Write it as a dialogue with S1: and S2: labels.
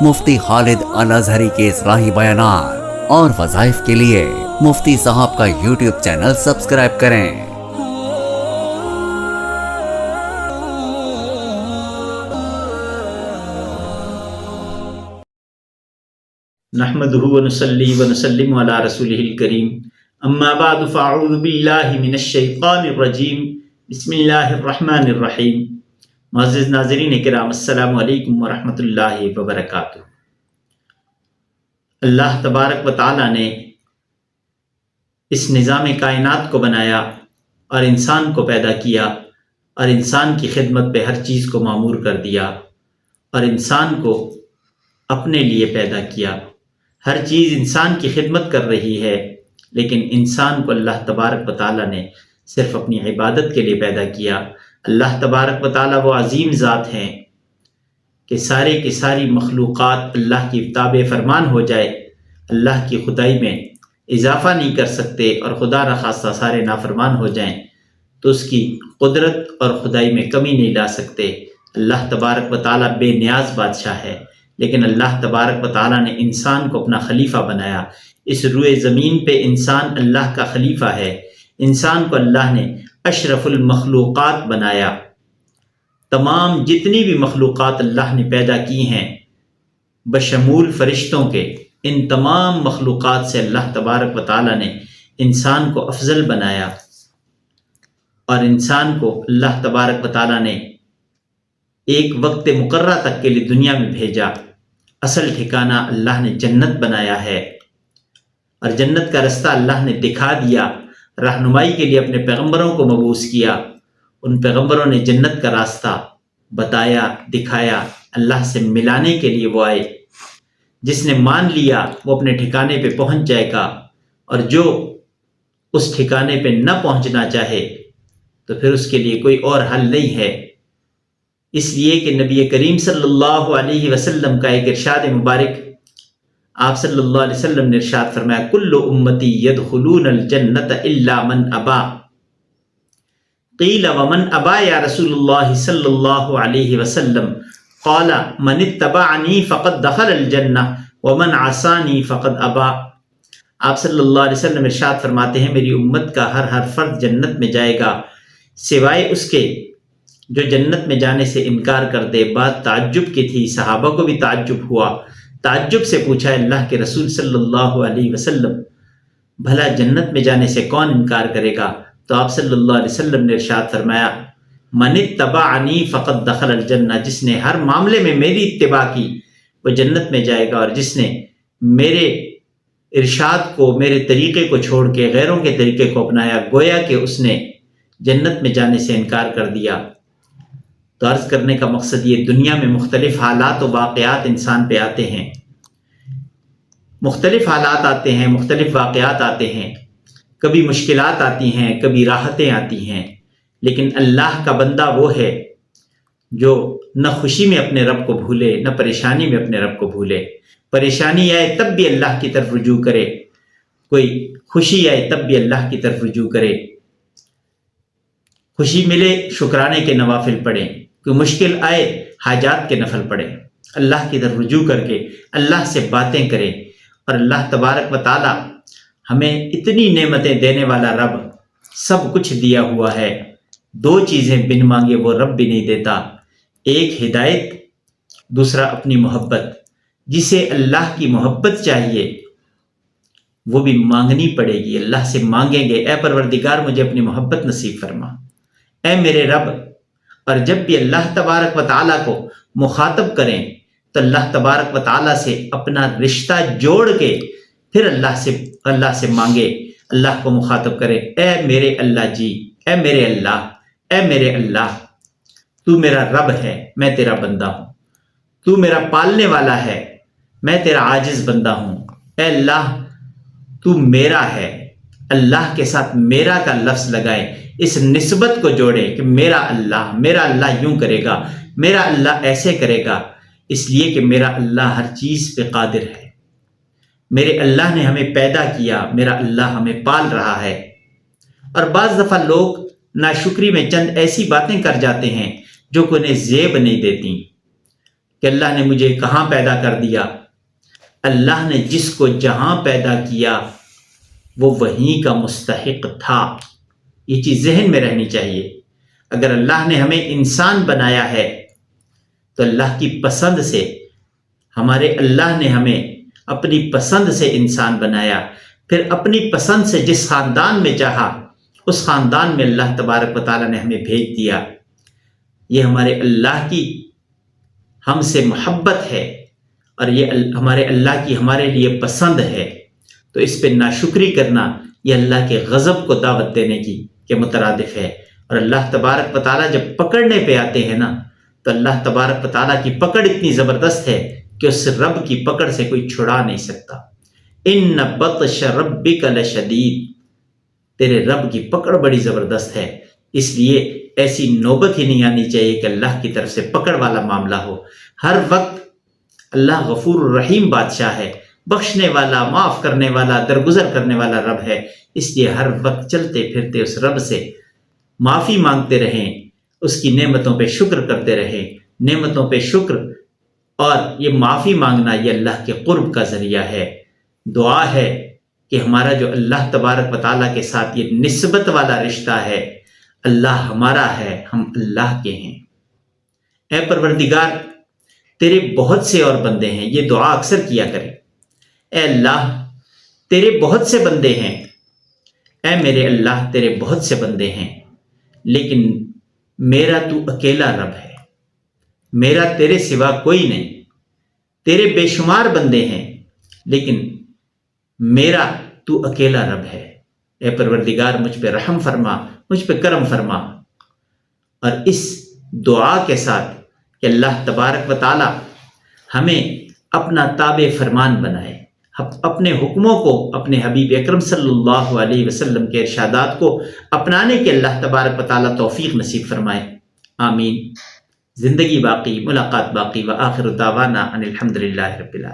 S1: مفتی خالد الازہری کے اصلاحی بیانات اور وظائف کے لیے مفتی صاحب کا یوٹیوب چینل سبسکرائب کریں۔
S2: نحمده ونصلي ونسلم على رسوله الكريم اما بعد فاعوذ بالله من الشیطان الرجیم بسم اللہ الرحمن الرحیم۔ معزز ناظرین کرام، السلام علیکم ورحمۃ اللہ وبرکاتہ۔ اللہ تبارک و تعالی نے اس نظام کائنات کو بنایا اور انسان کو پیدا کیا اور انسان کی خدمت پہ ہر چیز کو معمور کر دیا اور انسان کو اپنے لیے پیدا کیا۔ ہر چیز انسان کی خدمت کر رہی ہے، لیکن انسان کو اللہ تبارک و تعالیٰ نے صرف اپنی عبادت کے لیے پیدا کیا۔ اللہ تبارک و تعالیٰ وہ عظیم ذات ہیں کہ سارے کی ساری مخلوقات اللہ کی تابع فرمان ہو جائے، اللہ کی خدائی میں اضافہ نہیں کر سکتے اور خدا نخواستہ سارے نافرمان ہو جائیں تو اس کی قدرت اور خدائی میں کمی نہیں لا سکتے۔ اللہ تبارک و تعالیٰ بے نیاز بادشاہ ہے، لیکن اللہ تبارک و تعالیٰ نے انسان کو اپنا خلیفہ بنایا۔ اس روئے زمین پہ انسان اللہ کا خلیفہ ہے۔ انسان کو اللہ نے اشرف المخلوقات بنایا۔ تمام جتنی بھی مخلوقات اللہ نے پیدا کی ہیں بشمول فرشتوں کے، ان تمام مخلوقات سے اللہ تبارک و تعالیٰ نے انسان کو افضل بنایا اور انسان کو اللہ تبارک و تعالیٰ نے ایک وقت مقررہ تک کے لیے دنیا میں بھیجا۔ اصل ٹھکانہ اللہ نے جنت بنایا ہے اور جنت کا رستہ اللہ نے دکھا دیا۔ رہنمائی کے لیے اپنے پیغمبروں کو مبعوث کیا، ان پیغمبروں نے جنت کا راستہ بتایا، دکھایا، اللہ سے ملانے کے لیے وہ آئے۔ جس نے مان لیا وہ اپنے ٹھکانے پہ پہنچ جائے گا، اور جو اس ٹھکانے پہ نہ پہنچنا چاہے تو پھر اس کے لیے کوئی اور حل نہیں ہے۔ اس لیے کہ نبی کریم صلی اللہ علیہ وسلم کا ایک ارشاد مبارک، آپ صلی اللہ علیہ وسلم نے ارشاد فرمایا، کل امتی یدخلون الجنت الا من ابا۔ قیل ومن ابا یا رسول اللہ صلی اللہ علیہ وسلم؟ قال من اتبعنی فقد دخل الجنہ ومن عصانی فقد ابا۔ آپ صلی اللہ علیہ وسلم ارشاد فرماتے ہیں، میری امت کا ہر فرد جنت میں جائے گا سوائے اس کے جو جنت میں جانے سے انکار کر دے۔ بات تعجب کی تھی، صحابہ کو بھی تعجب ہوا۔ تعجب سے پوچھا اللہ کے رسول صلی اللہ علیہ وسلم، بھلا جنت میں جانے سے کون انکار کرے گا؟ تو آپ صلی اللہ علیہ وسلم نے ارشاد فرمایا، من اتبعنی فقد دخل الجنہ، جس نے ہر معاملے میں میری اتباع کی وہ جنت میں جائے گا، اور جس نے میرے ارشاد کو، میرے طریقے کو چھوڑ کے غیروں کے طریقے کو اپنایا، گویا کہ اس نے جنت میں جانے سے انکار کر دیا۔ تو عرض کرنے کا مقصد یہ، دنیا میں مختلف حالات و واقعات انسان پہ آتے ہیں، مختلف حالات آتے ہیں، مختلف واقعات آتے ہیں، کبھی مشکلات آتی ہیں، کبھی راحتیں آتی ہیں، لیکن اللہ کا بندہ وہ ہے جو نہ خوشی میں اپنے رب کو بھولے، نہ پریشانی میں اپنے رب کو بھولے۔ پریشانی آئے تب بھی اللہ کی طرف رجوع کرے، کوئی خوشی آئے تب بھی اللہ کی طرف رجوع کرے۔ خوشی ملے شکرانے کے نوافل پڑھیں، کوئی مشکل آئے حاجات کے نفل پڑھیں، اللہ کی طرف رجوع کر کے اللہ سے باتیں کریں۔ اور اللہ تبارک و تعالی ہمیں اتنی نعمتیں دینے والا رب، سب کچھ دیا ہوا ہے، دو چیزیں بن مانگے وہ رب بھی نہیں دیتا، ایک ہدایت، دوسرا اپنی محبت۔ جسے اللہ کی محبت چاہیے وہ بھی مانگنی پڑے گی، اللہ سے مانگیں گے، اے پروردگار مجھے اپنی محبت نصیب فرما، اے میرے رب۔ اور جب بھی اللہ تبارک و تعالیٰ کو مخاطب کریں تو اللہ تبارک و تعالیٰ سے اپنا رشتہ جوڑ کے پھر اللہ سے مانگے، اللہ کو مخاطب کرے، اے میرے اللہ جی، اے میرے اللہ، اے میرے اللہ، تو میرا رب ہے، میں تیرا بندہ ہوں، تو میرا پالنے والا ہے، میں تیرا عاجز بندہ ہوں، اے اللہ تو میرا ہے۔ اللہ کے ساتھ میرا کا لفظ لگائے، اس نسبت کو جوڑے کہ میرا اللہ یوں کرے گا، میرا اللہ ایسے کرے گا، اس لیے کہ میرا اللہ ہر چیز پہ قادر ہے۔ میرے اللہ نے ہمیں پیدا کیا، میرا اللہ ہمیں پال رہا ہے۔ اور بعض دفعہ لوگ ناشکری میں چند ایسی باتیں کر جاتے ہیں جو کہ انہیں زیب نہیں دیتی، کہ اللہ نے مجھے کہاں پیدا کر دیا. اللہ نے جس کو جہاں پیدا کیا وہ وہیں کا مستحق تھا. یہ چیز ذہن میں رہنی چاہیے. اگر اللہ نے ہمیں انسان بنایا ہے تو اللہ کی پسند سے، ہمارے اللہ نے ہمیں اپنی پسند سے انسان بنایا. پھر اپنی پسند سے جس خاندان میں چاہا اس خاندان میں اللہ تبارک و تعالیٰ نے ہمیں بھیج دیا. یہ ہمارے اللہ کی ہم سے محبت ہے اور یہ ہمارے اللہ کی ہمارے لیے پسند ہے. تو اس پہ ناشکری کرنا یہ اللہ کے غضب کو دعوت دینے کی کے مترادف ہے. اور اللہ تبارک و تعالیٰ جب پکڑنے پہ آتے ہیں نا تو اللہ تبارک و تعالیٰ کی پکڑ اتنی زبردست ہے کہ اس رب کی پکڑ سے کوئی چھڑا نہیں سکتا. ان بطش ربک لشدید، تیرے رب کی پکڑ بڑی زبردست ہے. اس لیے ایسی نوبت ہی نہیں آنی چاہیے کہ اللہ کی طرف سے پکڑ والا معاملہ ہو. ہر وقت اللہ غفور الرحیم بادشاہ ہے، بخشنے والا، معاف کرنے والا، درگزر کرنے والا رب ہے. اس لیے ہر وقت چلتے پھرتے اس رب سے معافی مانگتے رہیں، اس کی نعمتوں پہ شکر کرتے رہیں. نعمتوں پہ شکر اور یہ معافی مانگنا یہ اللہ کے قرب کا ذریعہ ہے. دعا ہے کہ ہمارا جو اللہ تبارک و تعالیٰ کے ساتھ یہ نسبت والا رشتہ ہے، اللہ ہمارا ہے، ہم اللہ کے ہیں. اے پروردگار، تیرے بہت سے اور بندے ہیں. یہ دعا اکثر کیا کریں. اے اللہ، تیرے بہت سے بندے ہیں. اے میرے اللہ، تیرے بہت سے بندے ہیں، لیکن میرا تو اکیلا رب ہے. میرا تیرے سوا کوئی نہیں. تیرے بے شمار بندے ہیں لیکن میرا تو اکیلا رب ہے. اے پروردگار، مجھ پہ رحم فرما، مجھ پہ کرم فرما. اور اس دعا کے ساتھ کہ اللہ تبارک و تعالی ہمیں اپنا تابع فرمان بنائے، اپنے حکموں کو، اپنے حبیب اکرم صلی اللہ علیہ وسلم کے ارشادات کو اپنانے کے اللہ تبارک و تعالی توفیق نصیب فرمائے. آمین. زندگی باقی، ملاقات باقی. وآخر دعوانا ان الحمد للہ رب العالمین.